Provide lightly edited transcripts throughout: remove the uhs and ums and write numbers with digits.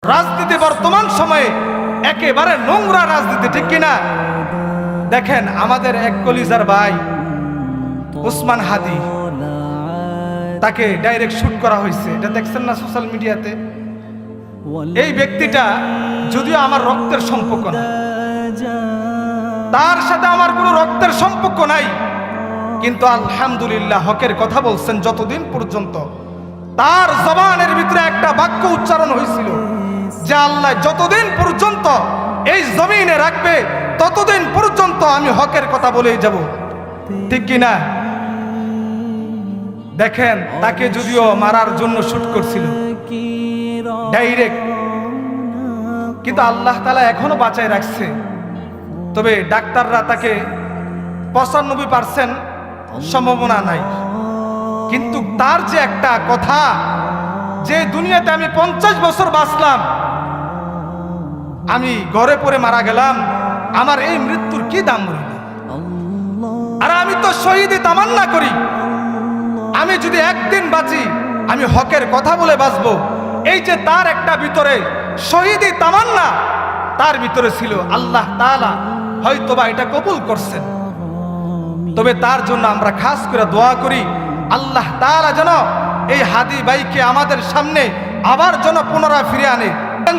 রাজনীতি বর্তমান সময়ে একেবারে নোংরা রাজনীতি, ঠিক কিনা? দেখেন আমাদের এক কলিজার ভাই উসমান হাদি, তাকে ডাইরেক্ট শুট করা হয়েছে, এটা দেখছেন না সোশ্যাল মিডিয়াতে? এই ব্যক্তিটা যদিও আমার রক্তের সম্পর্ক না, তার সাথে আমার কোনো রক্তের সম্পর্ক নাই, কিন্তু আলহামদুলিল্লাহ হকের কথা বলছেন। যতদিন পর্যন্ত তার জবানের ভিতরে একটা বাক্য উচ্চারণ হয়েছিল যে আল্লাহ যতদিন পর্যন্ত এই জমিনে রাখবে ততদিন পর্যন্ত আমি হকের কথা বলেই যাব, ঠিক কিনা? দেখেন তাকে যদিও মারার জন্য শুট করছিল ডাইরেক্ট, কিন্তু আল্লাহ তাআলা এখনো বাঁচায় রাখছে। তবে ডাক্তাররা তাকে 95% সম্ভাবনা নাই, কিন্তু তার যে একটা কথা যে দুনিয়াতে আমি 50 বছর বাঁচলাম, আমি ঘরে পড়ে মারা গেলাম, আমার এই মৃত্যুর কি দাম রইল? আর আমি তো শহীদে তামান্না করি, আমি যদি একদিন বাঁচি আমি হকের কথা বলে বাঁচবো। এই যে তার একটা ভিতরে শহীদি তামান্না তার ভিতরে ছিল, আল্লাহ তাআলা হয়তোবা এটা কবুল করছেন। তবে তার জন্য আমরা খাস করে দোয়া করি, আল্লাহ তাআলা যেন এই হাদি ভাইকে আমাদের সামনে আবার যেন পুনরায় ফিরে আনে।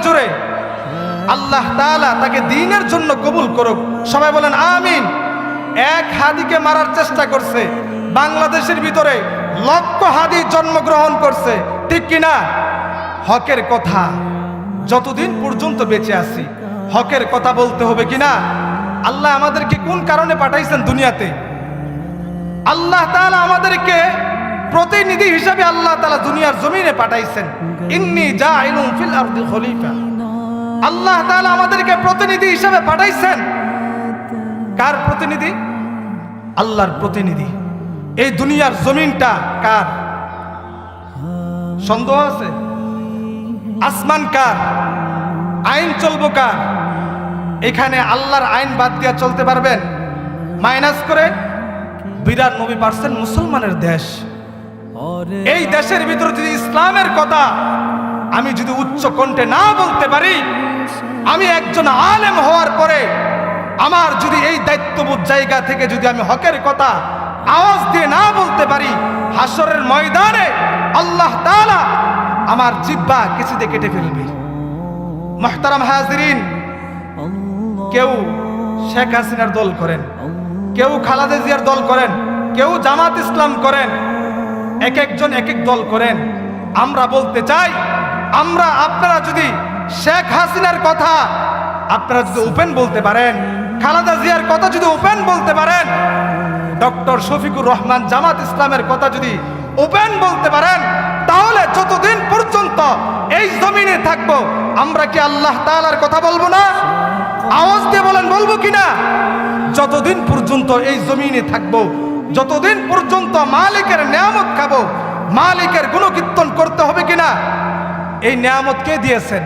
জোরে আল্লাহ তাআলা তাকে দ্বীনের জন্য কবুল করুক, সবাই বলেন আমিন। এক হাদিকে মারার চেষ্টা করছে, বাংলাদেশের ভিতরে লক্ষ হাদি জন্মগ্রহণ করছে, ঠিক কিনা? হকের কথা যতদিন পর্যন্ত বেঁচে আছি হকের কথা বলতে হবে, কিনা? আল্লাহ আমাদেরকে কোন কারণে পাঠাইছেন দুনিয়াতে? আল্লাহ তাআলা আমাদেরকে প্রতিনিধি হিসাবে আল্লাহ তাআলা দুনিয়ার জমিনে পাঠাইছেন। ইন্নী জাইলুন ফিল আরদি খলিফা, আল্লাহ তাআলা আমাদেরকে প্রতিনিধি হিসাবে পাঠাইছেন। কার প্রতিনিধি? আল্লাহর প্রতিনিধি। এই দুনিয়ার জমিনটা কার? সন্দেহ আছে? আসমান কার? আইন চলবো কার? এখানে আল্লাহর আইন বাদ দিয়া চলতে পারবেন? মাইনাস করে 92% মুসলমানের দেশ। এই দেশের ভিতরে যদি ইসলামের কথা আমি যদি উচ্চ কণ্ঠে না বলতে পারি, আমি একজন আলেম হওয়ার পরে আমার যদি এই দায়িত্ববোধ জায়গা থেকে যদি আমি হকের কথা আওয়াজ দিয়ে না বলতে পারি, হাসরের ময়দানে আল্লাহ তাআলা আমার জিহ্বা কিছুতে কেটে ফেলবে। মুহতারাম হাজিরিন, কেউ শেখ হাসিনার দল করেন, কেউ খালেদা জিয়ার দল করেন, কেউ জামাত ইসলাম করেন, এক একজন এক এক দল করেন। আমরা বলতে চাই, আপনারা যদি শেখ হাসিনার কথা আপনারা যদি ওপেন বলতে পারেন, খালেদা জিয়ার কথা যদি ওপেন বলতে পারেন, ডক্টর শফিকুর রহমান জামাত ইসলামের কথা যদি ওপেন বলতে পারেন, তাহলে যতদিন পর্যন্ত এই জমিনে থাকবো আমরা কি আল্লাহ তাআলার কথা বলবো না? আওয়াজ দিয়ে বলেন, বলবো কিনা? যতদিন পর্যন্ত এই জমিনে থাকবো, যতদিন পর্যন্ত মালিকের নিয়ামত খাবো, মালিকের গুণকীর্তন করতে হবে কিনা? এই নিয়ামত কে দিয়েছেন?